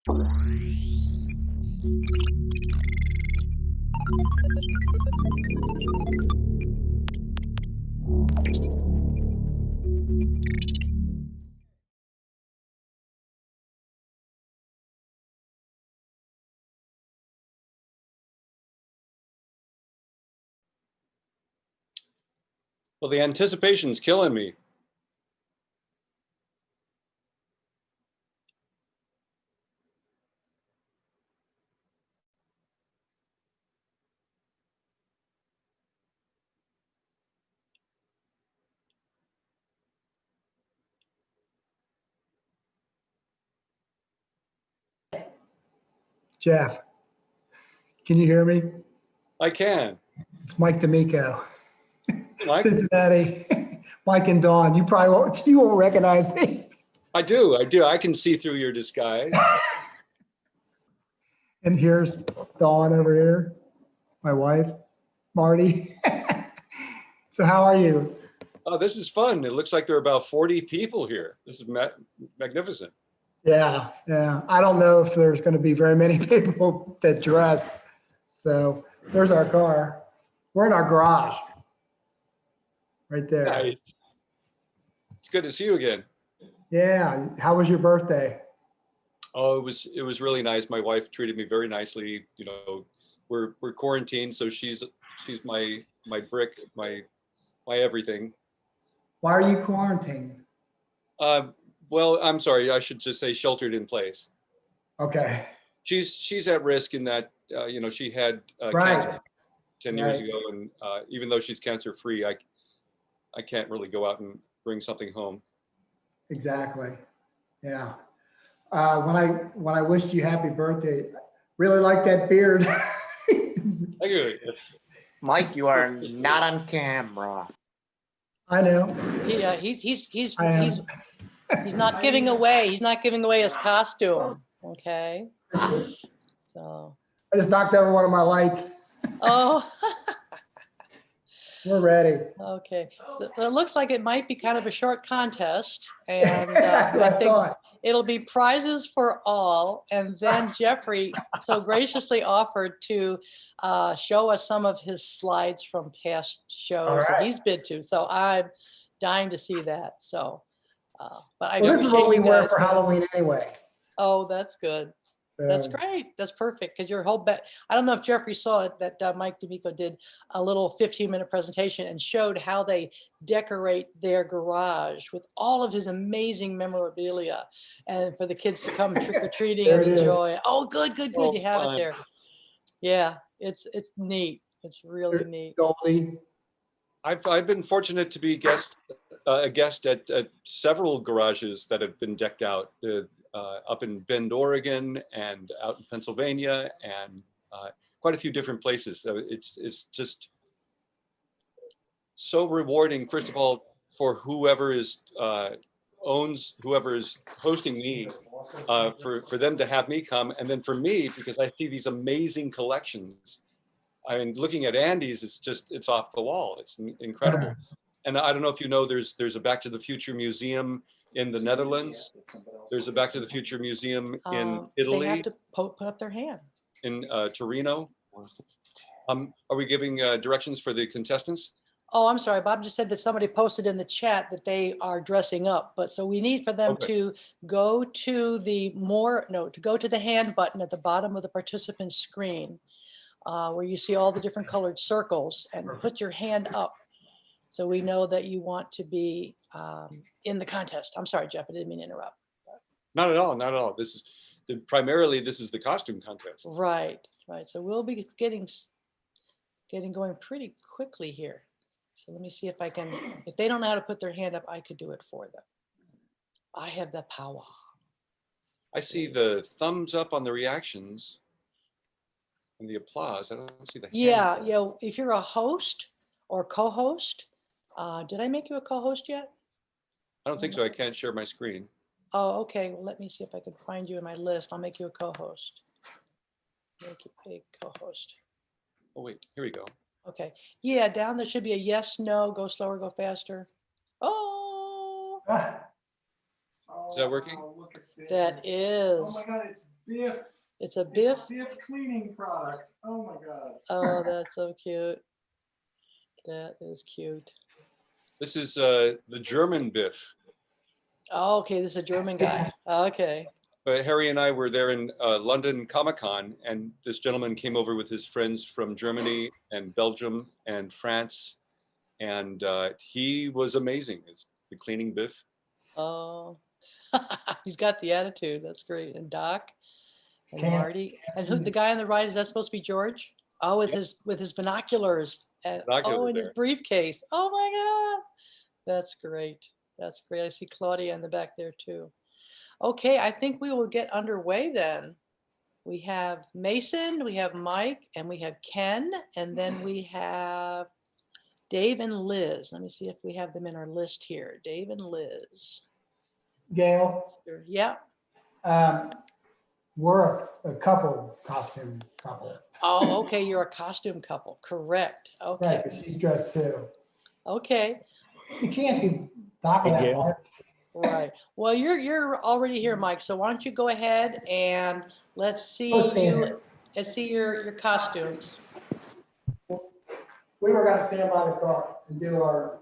Well, the anticipation's killing me. Jeff, can you hear me? I can. It's Mike D'Amico, Mike? Cincinnati. Mike and Dawn, you won't recognize me. I do. I can see through your disguise. And here's Dawn over here, my wife, Marty. So how are you? Oh, this is fun. It looks like there are about 40 people here. This is magnificent. Yeah. I don't know if there's going to be very many people that dress. So there's our car. We're in our garage. Right there. Nice. It's good to see you again. Yeah. How was your birthday? Oh, it was really nice. My wife treated me very nicely. You know, we're quarantined, so she's my brick, my everything. Why are you quarantined? Well, I'm sorry. I should just say sheltered in place. Okay. She's at risk in that you know, she had Right. cancer 10 years ago, and even though she's cancer free, I can't really go out and bring something home. Exactly. Yeah. When I wished you happy birthday, really like that beard. Thank you. Mike, you are not on camera. I know. Yeah, he's not giving away. He's not giving away his costume. Okay. So. I just knocked over one of my lights. Oh. We're ready. Okay. So it looks like it might be kind of a short contest, and That's what I thought. it'll be prizes for all. And then Jeffrey so graciously offered to show us some of his slides from past shows that he's been to. So I'm dying to see that. So, but I this is what we wear for Halloween anyway. Oh, that's good. So, that's great. That's perfect. Because your whole I don't know if Jeffrey saw it, that Mike D'Amico did a little 15-minute presentation and showed how they decorate their garage with all of his amazing memorabilia, and for the kids to come trick-or-treating and enjoy it. Oh, good. You have it there. Yeah, it's neat. It's really neat. Goldie. I've been fortunate to be a guest at several garages that have been decked out. Up in Bend, Oregon, and out in Pennsylvania, and quite a few different places. So it's just so rewarding. First of all, for whoever is hosting me, for them to have me come, and then for me, because I see these amazing collections. I mean, looking at Andy's, it's off the wall. It's incredible. And I don't know if you know, there's a Back to the Future museum in the Netherlands. There's a Back to the Future museum in Italy. They have to put up their hand. In Torino. Are we giving directions for the contestants? Oh, I'm sorry. Bob just said that somebody posted in the chat that they are dressing up, but so we need for them to go to the hand button at the bottom of the participant screen, where you see all the different colored circles, and put your hand up. So we know that you want to be in the contest. I'm sorry, Jeff, I didn't mean to interrupt. Not at all. This is primarily the costume contest. Right. So we'll be getting going pretty quickly here. So let me see if I can, if they don't know how to put their hand up, I could do it for them. I have the power. I see the thumbs up on the reactions and the applause. I don't see the hand. Yeah. If you're a host or co-host, did I make you a co-host yet? I don't think so. I can't share my screen. Oh, okay. Well, let me see if I can find you in my list. I'll make you a co-host. Make you a co-host. Oh, wait. Here we go. Okay. Yeah, down there should be a yes, no, go slower, go faster. Oh. Is that working? That is. Oh my God, it's Biff. It's a Biff. Biff cleaning product. Oh my God. Oh, that's so cute. That is cute. This is the German Biff. Oh, okay, this is a German guy. Okay. Harry and I were there in London Comic-Con, and this gentleman came over with his friends from Germany and Belgium and France, and he was amazing. It's the cleaning Biff. Oh, he's got the attitude. That's great. And Doc and Marty. And who the guy on the right, is that supposed to be George? Oh, with his binoculars. And his there. briefcase. Oh my God. That's great. That's great. I see Claudia in the back there too. Okay, I think we will get underway then. We have Mason, we have Mike, and we have Ken, and then we have Dave and Liz. Let me see if we have them in our list here. Dave and Liz. Gail, Yeah. we're a costume couple. Oh, okay. You're a costume couple. Correct. Okay. Right, 'cause she's dressed too. Okay. You can't do Doc without her. Right. Well, you're already here, Mike. So why don't you go ahead and let's see your costumes. We were gonna stand by the car and do our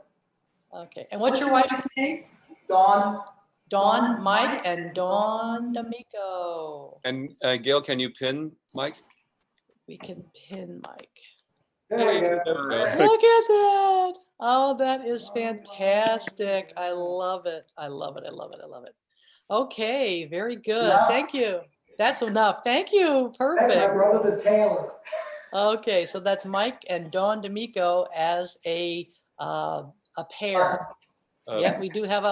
Okay. And what's your wife's name? Dawn. Dawn, Mike, and Dawn D'Amico. And Gail, can you pin Mike? We can pin Mike. There we go. Look at that. Oh, that is fantastic. I love it. I love it. I love it. I love it. Okay, very good. Enough? Thank you. That's enough. Thank you. That's my Perfect. brother, the tailor. Okay, so that's Mike and Dawn D'Amico as a pair. Yeah, we do have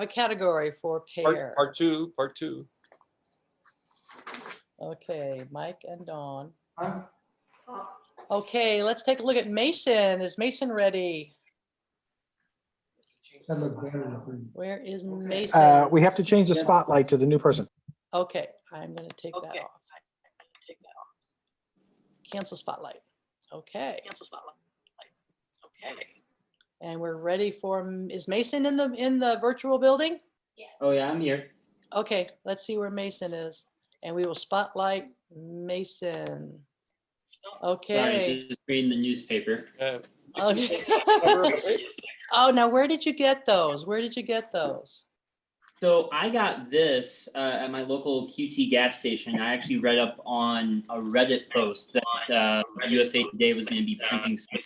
a category for pair. Part two. Okay, Mike and Dawn. Huh? Okay, let's take a look at Mason. Is Mason ready? That looked very good. Where is Mason? We have to change the spotlight to the new person. Okay, I'm gonna take that off. Cancel spotlight. Okay. Cancel spotlight. Okay. And we're ready for, is Mason in the virtual building? Oh yeah, I'm here. Okay, let's see where Mason is. And we will spotlight Mason. Sorry, Okay. just reading the newspaper. Okay. Oh, now where did you get those? Where did you get those? So I got this at my local QT gas station. I actually read up on a Reddit post that USA Today was going to be printing some.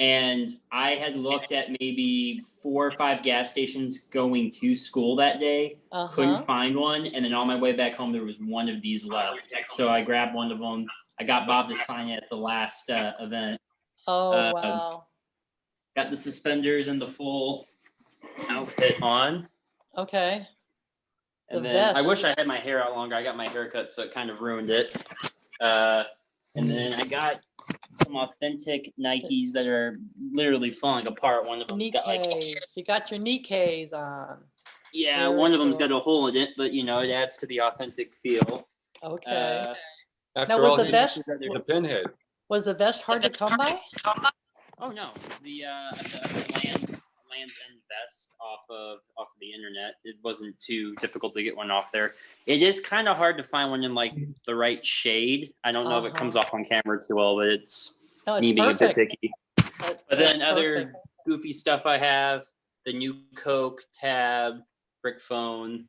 And I had looked at maybe 4 or 5 gas stations going to school that day. Couldn't find one. And then on my way back home, there was one of these left. So I grabbed one of them. I got Bob to sign it at the last event. Oh, wow. Got the suspenders and the full outfit on. Okay. And The then I vest. wish I had my hair out longer. I got my hair cut, so it kind of ruined it. And then I got some authentic Nikes that are literally falling apart. One of them's got like, Knees. You got your knee Ks on. yeah, Very one of them's cool. got a hole in it, but you know, it adds to the authentic feel. Okay. After was all, the he vest- uses the pinhead. Was the vest hard to come by? Oh no, the Land's End vest off of the internet. It wasn't too difficult to get one off there. It is kind of hard to find one in like the right shade. I don't know if it comes off on camera too well, but it's No, it's me being a bit perfect. picky. That- But that's then other perfect. goofy stuff I have, the new Coke tab, brick phone,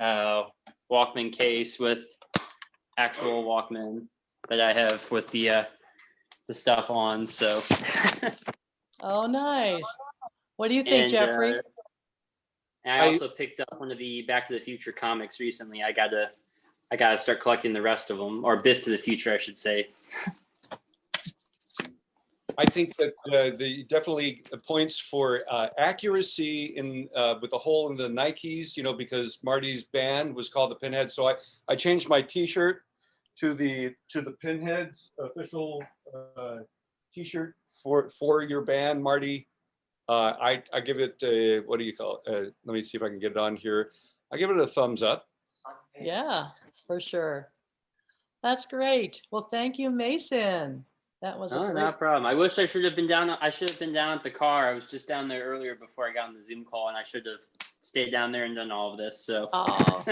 Walkman case with actual Walkman that I have with the stuff on. So Oh, nice. What do you think, And, Jeffrey? and I also picked up one of the Back to the Future comics recently. I gotta start collecting the rest of them, or Biff to the Future, I should say. I think that the definitely points for accuracy in with the hole in the Nikes, you know, because Marty's band was called the Pinhead. So I changed my T-shirt to the Pinheads official T-shirt for your band, Marty. I give it what do you call it? Let me see if I can get it on here. I give it a thumbs up. Yeah, for sure. That's great. Well, thank you, Mason. That was a Oh, great. not a problem. I wish I should have been down. I should have been down at the car. I was just down there earlier before I got on the Zoom call, and I should have stayed down there and done all of this. So Oh.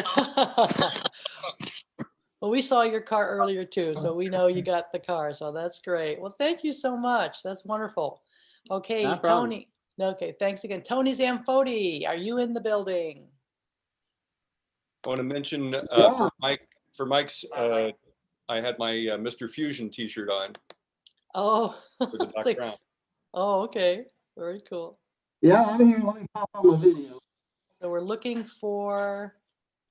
Well, we saw your car earlier too, so we know you got the car. So that's great. Well, thank you so much. That's wonderful. Okay, No problem. Tony. Okay, thanks again. Tony Zamfoti, are you in the building? I want to mention for Mike's, I had my Mr. Fusion T-shirt on Oh, for the it's Doc like- Brown. oh, okay. Very cool. Yeah, I'm here. Let me pop on the video. So we're looking for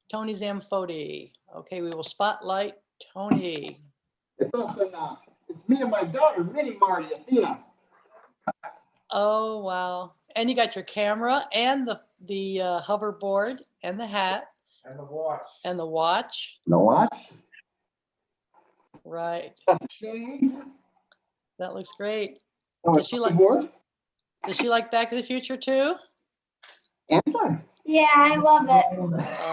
Tony Zamfoti. Okay, we will spotlight Tony. It's also it's me and my daughter, Minnie, Marty, Athena. Oh, wow. And you got your camera and the hoverboard and the hat And the watch. and the watch. No watch. Right. Got the shades. That looks great. Oh, Does she like- board. Does she like Back to the Future too? Answer. Yeah, I love it.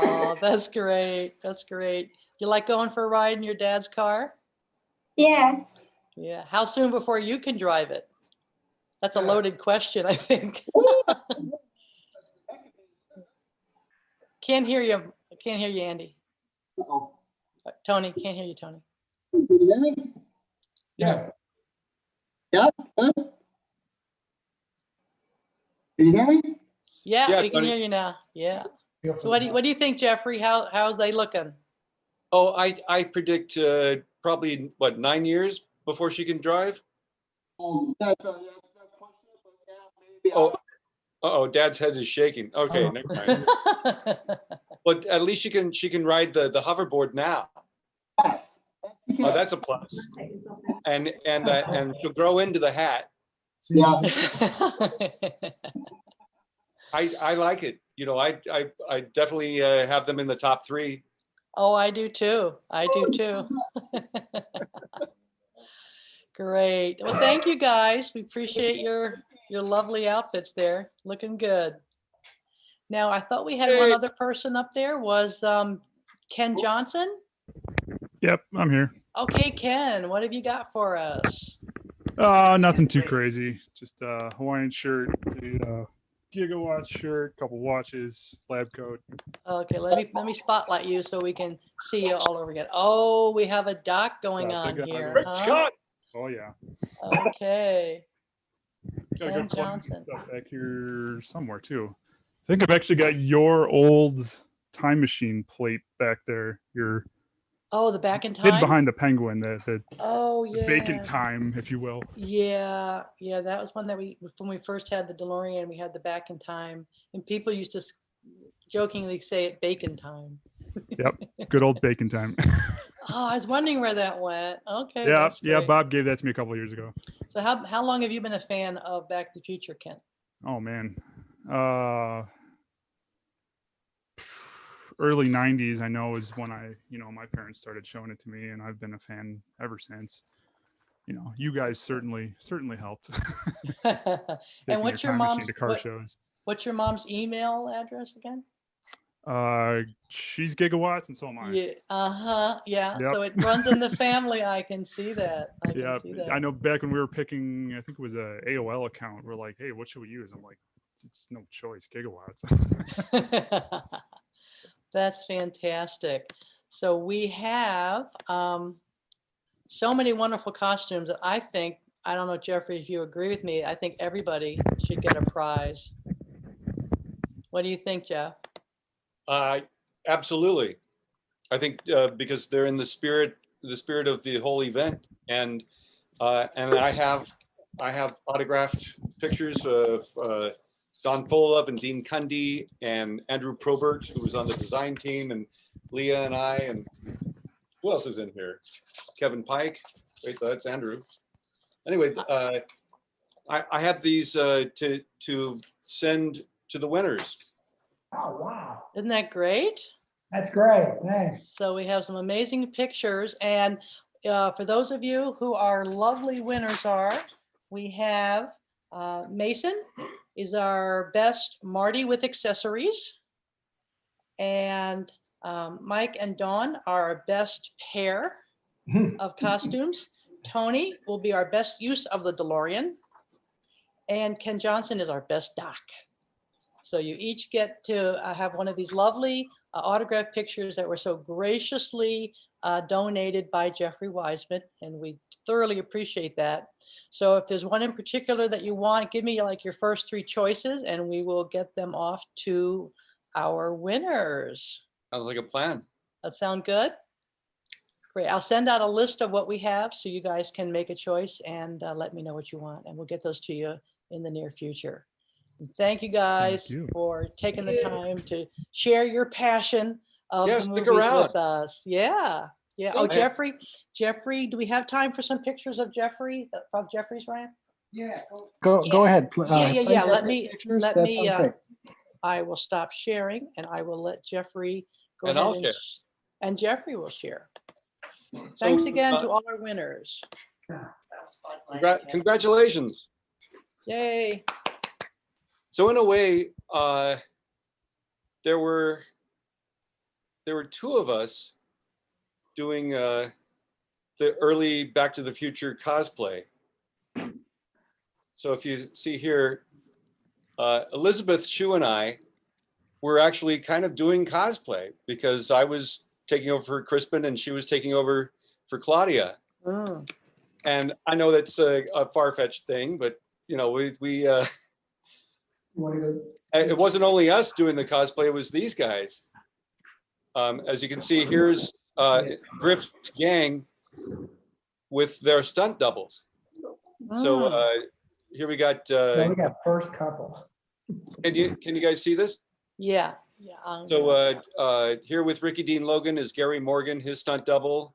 Oh, that's great. That's great. You like going for a ride in your dad's car? Yeah. Yeah. How soon before you can drive it? That's a loaded question, I think. Can't hear you. Can't hear you, Andy. Uh-oh. Tony, can't hear you, Tony. Can you hear me? Yeah. Yeah. Good. Can you hear me? Yeah, Yeah, we can Tony. hear you now. Yeah. So what do you think, Jeffrey? How's they looking? Oh, I predict probably, what, 9 years before she can drive? That's yeah, maybe. Oh, uh-oh, Dad's head is shaking. Okay, never mind. But at least she can ride the hoverboard now. Oh, that's a plus. And she'll grow into the hat. Yeah. I like it. You know, I definitely have them in the top 3. Oh, I do too. I do too. Great. Well, thank you guys. We appreciate your lovely outfits there. Looking good. Now, I thought we had one Hey. other person up there. Was Ken Johnson? Yep, I'm here. Okay, Ken, what have you got for us? Nothing too crazy. Just a Hawaiian shirt, a gigawatt shirt, couple watches, lab coat. Okay, let me spotlight you so we can see you all over again. Oh, we have a doc going Yeah, on big guy. here. Red huh? Scott. Oh yeah. Okay. Got a Ken good plug Johnson. stuff back here somewhere too. I think I've actually got your old time machine plate back there. Your Oh, the back in hid time. behind the penguin, the Oh yeah. vacant time, if you will. Yeah, yeah, that was one that when we first had the DeLorean, we had the back in time, and people used to jokingly say it bacon time. Good old bacon time. Oh, I was wondering where that went. Okay, Yeah, that's yeah. great. Bob gave that to me a couple of years ago. So how long have you been a fan of Back to the Future, Ken? Oh man. Early 90s, I know, is when my parents started showing it to me, and I've been a fan ever since. You guys certainly helped. And Taking what's your time machine mom's to car shows. what's your mom's email address again? She's gigawatts, and so am I. Yeah, yeah. Yep. So it runs in the family. I can see that. I Yeah, can see that. I know. Back when we were picking, I think it was a AOL account. We're like, hey, what should we use? I'm like, it's no choice, gigawatts. That's fantastic. So we have so many wonderful costumes that I think, I don't know, Jeffrey, if you agree with me, I think everybody should get a prize. What do you think, Jeff? Absolutely. I think because they're in the spirit of the whole event, and I have autographed pictures of Don Folov and Dean Cundy and Andrew Probert, who was on the design team, and Leah and I, and who else is in here? Kevin Pike. Wait, that's Andrew. Anyway, I have these to send to the winners. Oh, wow. Isn't that great? That's great. Thanks. So we have some amazing pictures. And for those of you who our lovely winners are, we have Mason is our best Marty with accessories. And Mike and Dawn are our best pair of costumes. Tony will be our best use of the DeLorean. And Ken Johnson is our best doc. So you each get to have one of these lovely autographed pictures that were so graciously donated by Jeffrey Weissman, and we thoroughly appreciate that. So if there's one in particular that you want, give me like your first 3 choices and we will get them off to our winners. Sounds like a plan. That sound good? Great. I'll send out a list of what we have so you guys can make a choice and let me know what you want, and we'll get those to you in the near future. And thank you guys you. for taking the time to share your passion of Yeah, the stick movies around. with us. Yeah. Yeah. Oh, Yeah. Jeffrey, do we have time for some pictures of Jeffrey, of Jeffrey's ramp? Yeah. Go ahead. Yeah. Let me, Sounds great. I will stop sharing and I will let Jeffrey go And ahead I'll share. and Jeffrey will share. Thanks So, again to all our winners. Congratulations. Yay. So in a way, there were 2 of us doing the early Back to the Future cosplay. So if you see here, Elizabeth Shue and I were actually kind of doing cosplay because I was taking over for Crispin and she was taking over for Claudia. Mm. And I know that's a far-fetched thing, but we You want to go? it wasn't only us doing the cosplay, it was these guys. As you can see, here's Griff's gang with their stunt doubles. So here we got, No, we got first couple. can you guys see this? Yeah. So here with Ricky Dean Logan is Gary Morgan, his stunt double.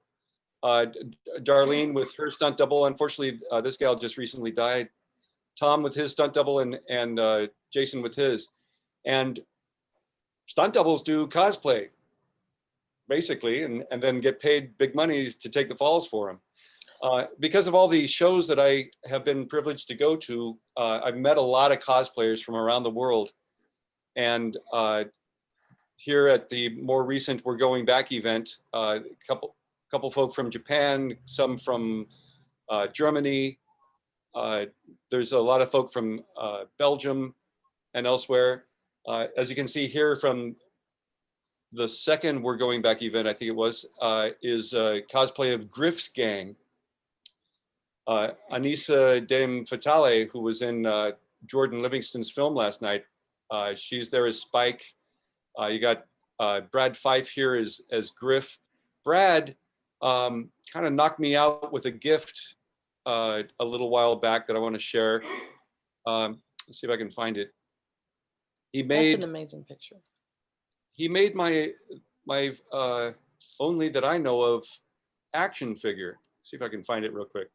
Darlene with her stunt double. Unfortunately, this gal just recently died. Tom with his stunt double and Jason with his. And stunt doubles do cosplay, basically, and then get paid big money to take the falls for them. Because of all the shows that I have been privileged to go to, I've met a lot of cosplayers from around the world. And here at the more recent We're Going Back event, a couple folk from Japan, some from Germany. There's a lot of folk from Belgium and elsewhere. As you can see here from the second We're Going Back event, I think it was, is cosplay of Griff's gang. Anissa Dame Fatale, who was in Jordan Livingston's film last night, she's there as Spike. You got Brad Fife here as Griff. Brad kind of knocked me out with a gift a little while back that I want to share. Let's see if I can find it. That's an amazing picture. He made my only that I know of action figure. See if I can find it real quick.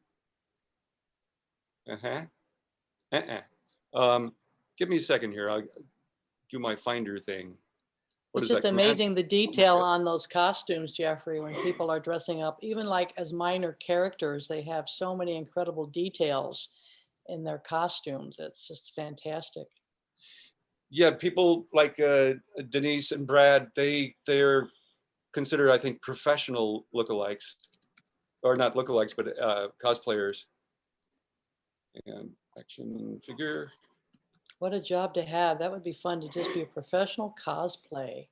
Give me a second here. I'll do my finder thing. It's just amazing the detail on those costumes, Jeffrey, when people are dressing up, even like as minor characters, they have so many incredible details in their costumes. It's just fantastic. Yeah, people like Denise and Brad, they're considered, I think, professional lookalikes, or not lookalikes, but cosplayers. And action figure. What a job to have. That would be fun to just be a professional cosplay.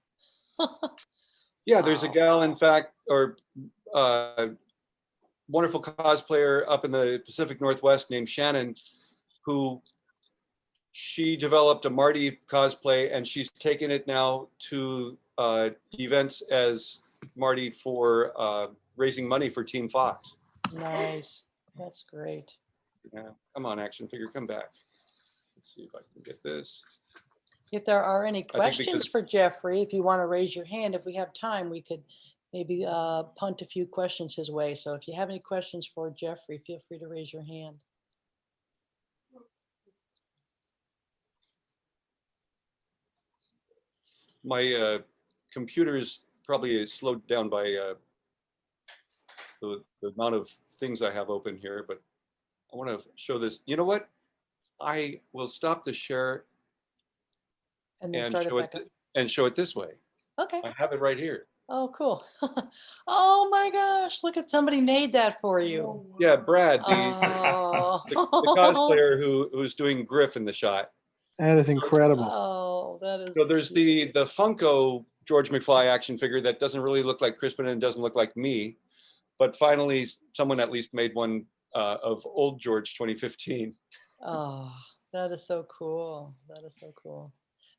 Yeah, there's a gal, in fact, or wonderful cosplayer up in the Pacific Northwest named Shannon, who she developed a Marty cosplay and she's taken it now to events as Marty for raising money for Team Fox. Nice. That's great. Yeah, come on, action figure, come back. Let's see if I can get this. If there are any because- questions for Jeffrey, if you want to raise your hand, if we have time, we could maybe punt a few questions his way. So if you have any questions for Jeffrey, feel free to raise your hand. My computer's probably slowed down by the amount of things I have open here, but I want to show this. You know what? I will stop the share And then start it back up. and show it this way. Okay. I have it right here. Oh, cool. Oh my gosh, look at somebody made that for you. Yeah, Brad, the Oh, cosplayer who's doing Griff in the shot. That is incredible. Oh, that is. So there's cute. the Funko George McFly action figure that doesn't really look like Crispin and doesn't look like me. But finally, someone at least made one of old George 2015. Oh, that is so cool. That is so cool.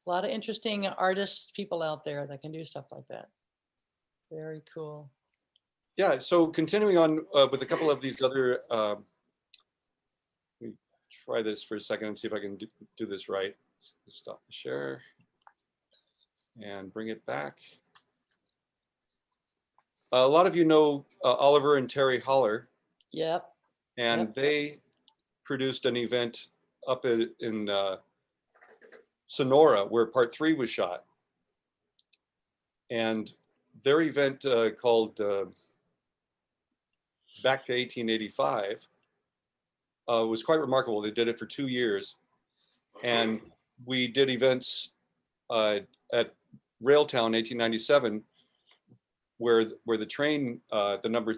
A lot of interesting artists, people out there that can do stuff like that. Very cool. Yeah, so continuing on with a couple of these other, let me try this for a second and see if I can do this right. Stop the share and bring it back. A lot of you know Oliver and Terry Holler. Yep. And Yep. they produced an event up in Sonora where part 3 was shot. And their event called Back to 1885 was quite remarkable. They did it for 2 years. And we did events at Railtown 1897 where the train, the number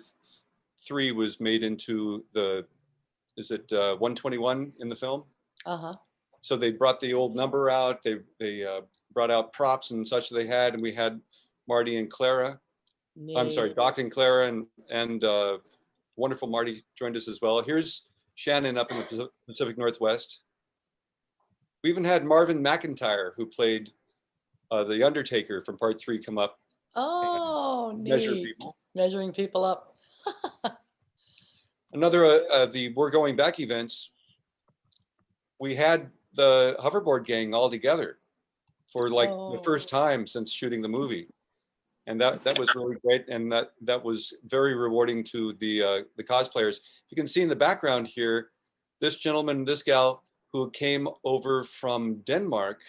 3 was made into the, is it 121 in the film? Uh-huh. So they brought the old number out. They brought out props and such they had, and we had Marty and Clara. I'm sorry, Neat. Doc and Clara, and wonderful Marty joined us as well. Here's Shannon up in the Pacific Northwest. We even had Marvin McIntyre, who played the Undertaker from part 3, come up. Oh, Measure neat. people. Measuring people up. Another the We're Going Back events, we had the hoverboard gang all together for like the first time since shooting the movie. And that was really great. And that was very rewarding to the cosplayers. You can see in the background here, this gentleman, this gal who came over from Denmark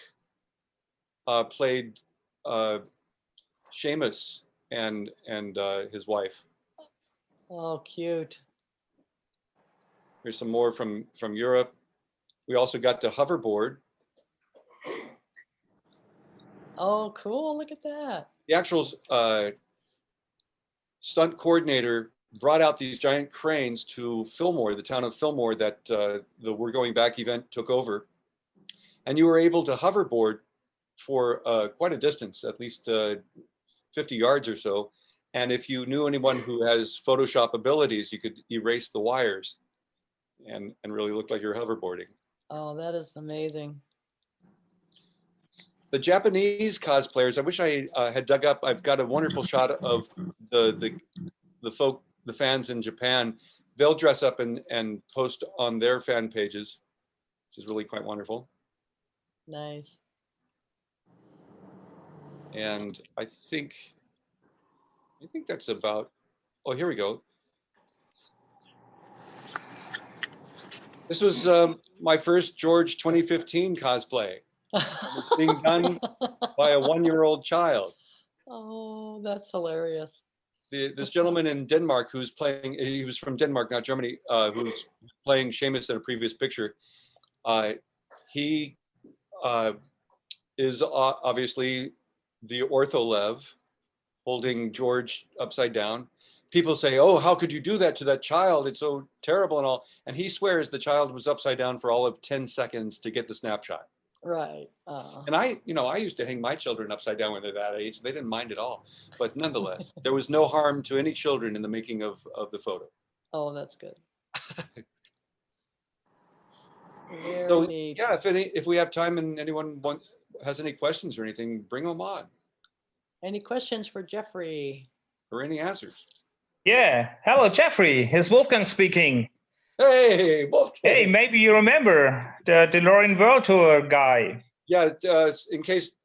played Seamus and his wife. Oh, cute. Here's some more from Europe. We also got to hoverboard. Oh, cool. Look at that. The actual stunt coordinator brought out these giant cranes to Fillmore, the town of Fillmore that the We're Going Back event took over. And you were able to hoverboard for quite a distance, at least 50 yards or so. And if you knew anyone who has Photoshop abilities, you could erase the wires and really look like you're hoverboarding. Oh, that is amazing. The Japanese cosplayers, I wish I had dug up. I've got a wonderful shot of the fans in Japan. They'll dress up and post on their fan pages, which is really quite wonderful. Nice. And I think that's about. Oh, here we go. This was my first George 2015 cosplay. It's being done by a 1-year-old child. Oh, that's hilarious. This gentleman in Denmark who's playing, he was from Denmark, not Germany, who's playing Seamus in a previous picture. He is obviously the Ortholev holding George upside down. People say, oh, how could you do that to that child? It's so terrible and all. And he swears the child was upside down for all of 10 seconds to get the snapshot. Right. And I used to hang my children upside down when they're that age. They didn't mind at all. But nonetheless, there was no harm to any children in the making of the photo. Oh, that's good. Very So neat. yeah, if we have time and anyone has any questions or anything, bring them on. Any questions for Jeffrey? Or any answers. Yeah. Hello, Jeffrey. It's Wolfgang speaking. Hey, Wolfgang. Hey, maybe you remember the DeLorean World Tour guy. Yeah, in case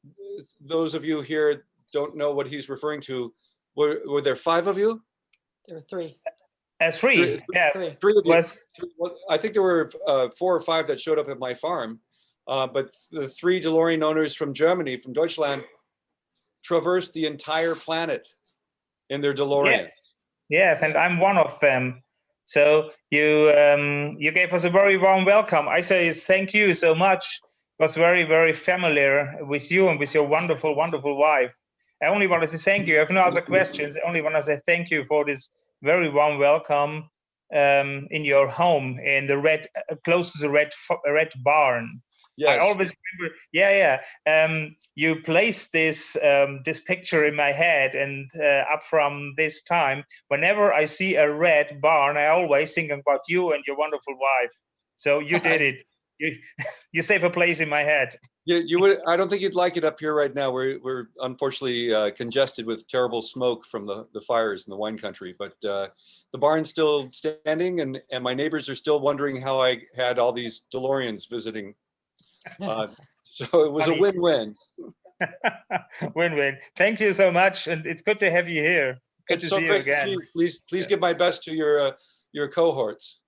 those of you here don't know what he's referring to, were there 5 of you? There were 3. Three. Yeah. 3. 3 of you. Was I think there were 4 or 5 that showed up at my farm, but the 3 DeLorean owners from Germany, from Deutschland, traversed the entire planet in their DeLorean. Yes, and I'm one of them. So you gave us a very warm welcome. I say thank you so much. It was very, very familiar with you and with your wonderful, wonderful wife. I only want to say thank you. I have no other questions. I only want to say thank you for this very warm welcome in your home in the close to the red barn. Yes. I always remember. You placed this picture in my head, and up from this time, whenever I see a red barn, I always think about you and your wonderful wife. So you did it. You save a place in my head. You would. I don't think you'd like it up here right now. We're unfortunately congested with terrible smoke from the fires in the wine country. But the barn's still standing, and my neighbors are still wondering how I had all these DeLoreans visiting. So it was a win-win. Win-win. Thank you so much, and it's good to have you here. Good It's to so see you great to again. see you. Please give my best to your cohorts.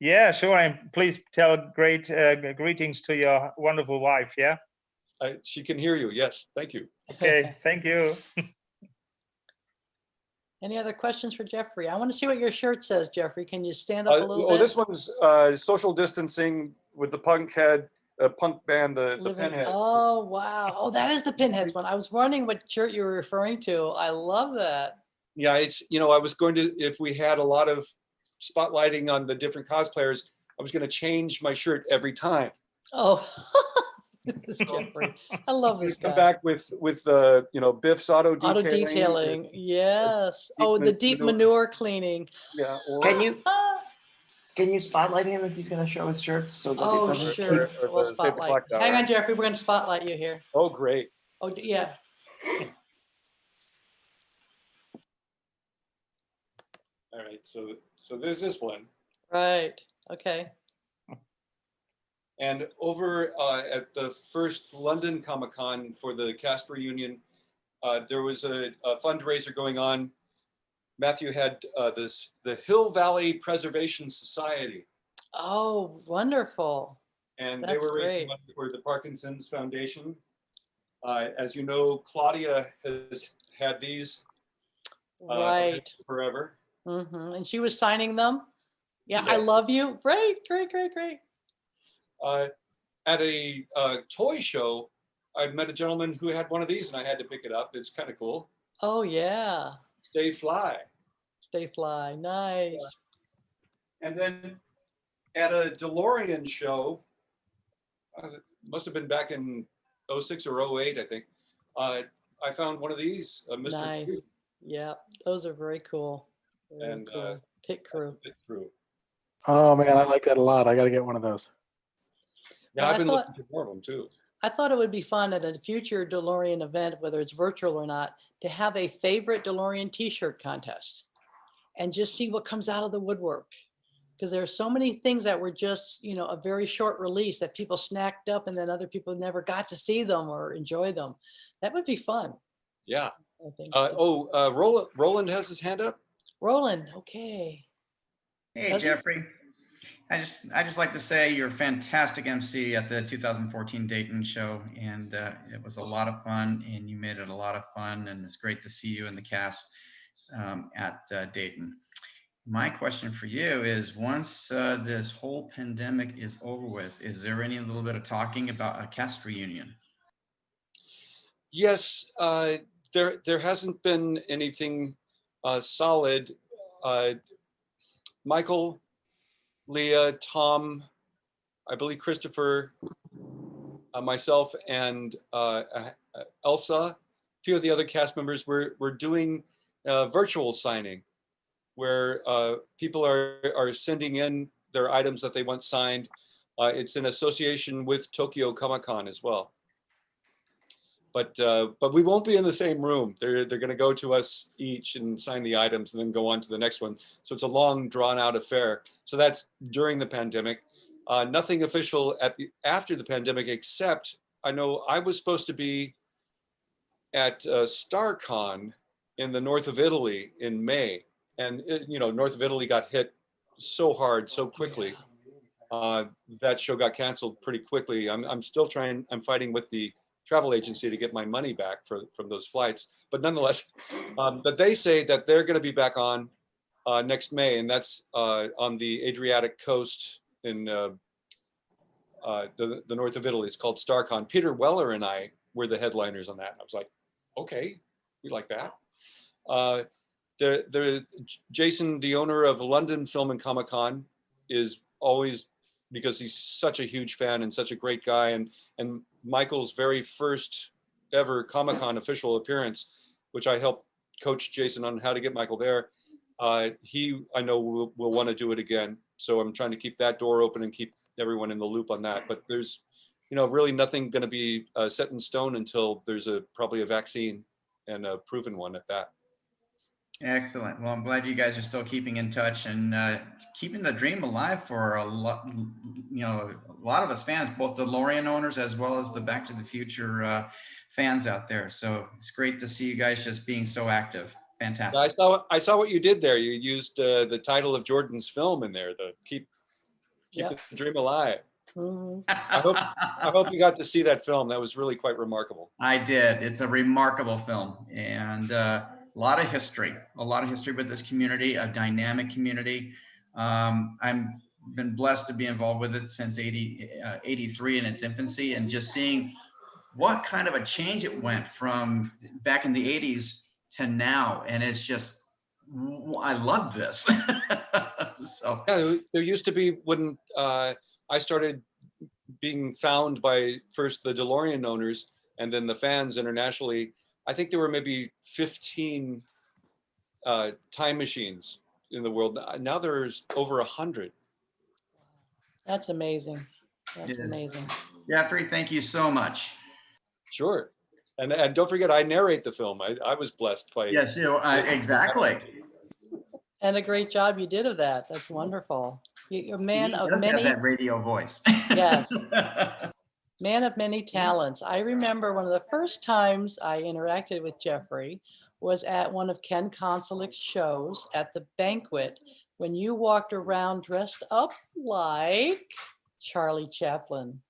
Yeah, sure. And please tell great greetings to your wonderful wife. Yeah. She can hear you. Yes. Thank you. Okay. Thank you. Any other questions for Jeffrey? I want to see what your shirt says, Jeffrey. Can you stand up a little bit? This one's social distancing with the punk band, the Pinhead. Oh, wow. Oh, that is the Pinheads one. I was wondering what shirt you were referring to. I love that. Yeah, it's, I was going to, if we had a lot of spotlighting on the different cosplayers, I was going to change my shirt every time. Oh, this is Jeffrey. I love this guy. Come back with Biff's auto detailing. Auto detailing. Yes. Oh, the deep manure cleaning. Yeah. Can you spotlight him if he's going to show his shirts? So that Oh, sure. We'll spotlight. Hang on, Jeffrey. We're going to spotlight you here. Oh, great. Oh, yeah. All right. So there's this one. Right. Okay. And over at the first London Comic-Con for the cast reunion, there was a fundraiser going on. Matthew had the Hill Valley Preservation Society. Oh, wonderful. And That's they were raising great. money for the Parkinson's Foundation. As you know, Claudia has had these Right. forever. Mm-hmm. And she was signing them. Yeah, Yeah. I love you. Great, great, great, great. At a toy show, I met a gentleman who had one of these, and I had to pick it up. It's kind of cool. Oh, yeah. Stay Fly. Stay fly. Nice. And then at a DeLorean show, must have been back in 06 or 08, I think, I found one of these, Mr. Nice. Q. Yeah, those are very cool. Very And cool. Pit crew. Pit Crew. Oh man, I like that a lot. I got to get one of those. Yeah, Well, I've been I thought- looking for more of them too. I thought it would be fun at a future DeLorean event, whether it's virtual or not, to have a favorite DeLorean t-shirt contest and just see what comes out of the woodwork. Because there are so many things that were just, a very short release that people snacked up and then other people never got to see them or enjoy them. That would be fun, Yeah. I think. Roland has his hand up. Roland, okay. Hey, Does he? Jeffrey. I just like to say you're a fantastic MC at the 2014 Dayton show, and it was a lot of fun, and you made it a lot of fun, and it's great to see you and the cast at Dayton. My question for you is, once this whole pandemic is over with, is there any little bit of talking about a cast reunion? Yes, there hasn't been anything solid. Michael, Leah, Tom, I believe Christopher, myself, and Elsa, a few of the other cast members, we're doing virtual signing, where people are sending in their items that they want signed. It's in association with Tokyo Comic-Con as well. But we won't be in the same room. They're going to go to us each and sign the items and then go on to the next one. So it's a long, drawn-out affair. So that's during the pandemic. Nothing official after the pandemic, except I know I was supposed to be at StarCon in the north of Italy in May, and north of Italy got hit so hard so quickly. That show got canceled pretty quickly. I'm still trying. I'm fighting with the travel agency to get my money back from those flights. But nonetheless, but they say that they're going to be back on next May, and that's on the Adriatic coast in the north of Italy. It's called StarCon. Peter Weller and I were the headliners on that. I was like, okay, we like that. Jason, the owner of London Film and Comic-Con, is always because he's such a huge fan and such a great guy. And Michael's very first ever Comic-Con official appearance, which I helped coach Jason on how to get Michael there. I know will want to do it again. So I'm trying to keep that door open and keep everyone in the loop on that. But there's, really nothing going to be set in stone until there's probably a vaccine, and a proven one at that. Excellent. Well, I'm glad you guys are still keeping in touch and keeping the dream alive for a lot of us fans, both DeLorean owners as well as the Back to the Future fans out there. So it's great to see you guys just being so active. Fantastic. I saw what you did there. You used the title of Jordan's film in there, the keep the dream alive. Mhm. I hope you got to see that film. That was really quite remarkable. I did. It's a remarkable film, and a lot of history with this community, a dynamic community. I'm been blessed to be involved with it since 83 in its infancy, and just seeing what kind of a change it went from back in the 80s to now. And it's just, I love this. So yeah, there used to be, when I started being found by first the DeLorean owners and then the fans internationally, I think there were maybe 15 time machines in the world. Now there's over 100. That's amazing. That's amazing. Jeffrey, thank you so much. Sure. And don't forget, I narrate the film. I was blessed by. Yes, exactly. And a great job you did of that. That's wonderful. You're a man of does many. have that radio voice. Yes. Man of many talents. I remember one of the first times I interacted with Jeffrey was at one of Ken Konsulik's shows at the banquet, when you walked around dressed up like Charlie Chaplin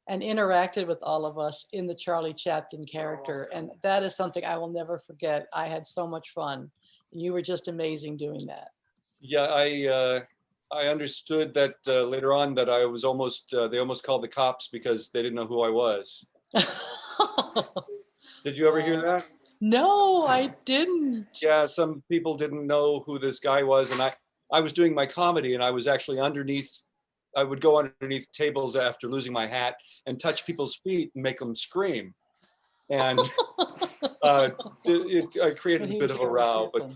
and interacted with all of us in the Charlie Chaplin character. And that is something I will never forget. I had so much fun. You were just amazing doing that. Yeah, I understood that later on that I was they almost called the cops because they didn't know who I was. Did you ever hear that? No, I didn't. Yeah, some people didn't know who this guy was, and I was doing my comedy, and I was actually underneath. I would go underneath tables after losing my hat and touch people's feet and make them scream, and it created a bit of a row. But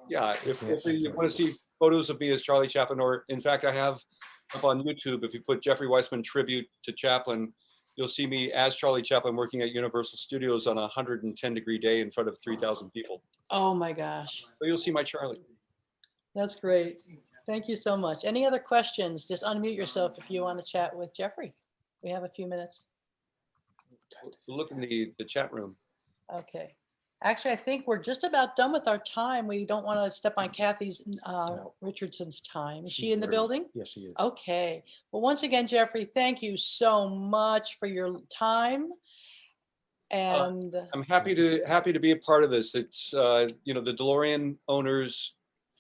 yeah, if you want to see photos of me as Charlie Chaplin, or in fact, I have up on YouTube, if you put Jeffrey Weissman tribute to Chaplin, you'll see me as Charlie Chaplin working at Universal Studios on a 110-degree day in front of 3,000 people. Oh my gosh. So you'll see my Charlie. That's great. Thank you so much. Any other questions? Just unmute yourself if you want to chat with Jeffrey. We have a few minutes. So look in the chat room. Okay. Actually, I think we're just about done with our time. We don't want to step on Kathy's Richardson's time. Is she in the building? Yes, she is. Okay. Well, once again, Jeffrey, thank you so much for your time. And I'm happy to be a part of this. It's the DeLorean owners,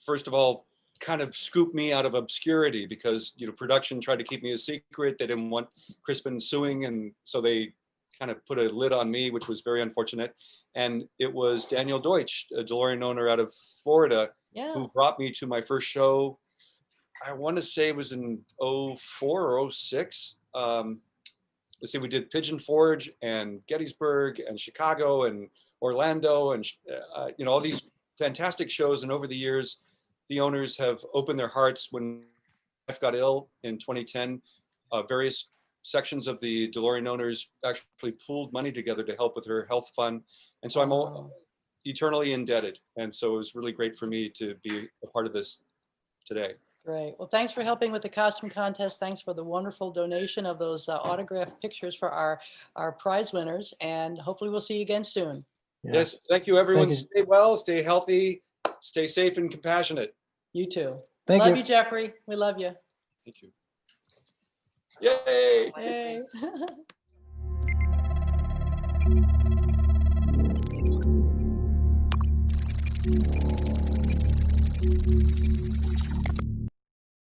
first of all, kind of scooped me out of obscurity because production tried to keep me a secret. They didn't want Crispin suing, and so they kind of put a lid on me, which was very unfortunate. And it was Daniel Deutsch, a DeLorean owner out of Florida, who brought me to my first show. I want to say it was in 04 or 06. Let's see, we did Pigeon Forge and Gettysburg and Chicago and Orlando and all these fantastic shows. And over the years, the owners have opened their hearts. When my wife got ill in 2010, various sections of the DeLorean owners actually pooled money together to help with her health fund. And so I'm eternally indebted. And so it was really great for me to be a part of this today. great. Well, thanks for helping with the costume contest. Thanks for the wonderful donation of those autographed pictures for our prize winners. And hopefully we'll see you again soon. Yes, thank you, everyone. Stay well, stay healthy, stay safe and compassionate. You too. Thank love you. you, Jeffrey. We love you. Thank you. Yay! Yay.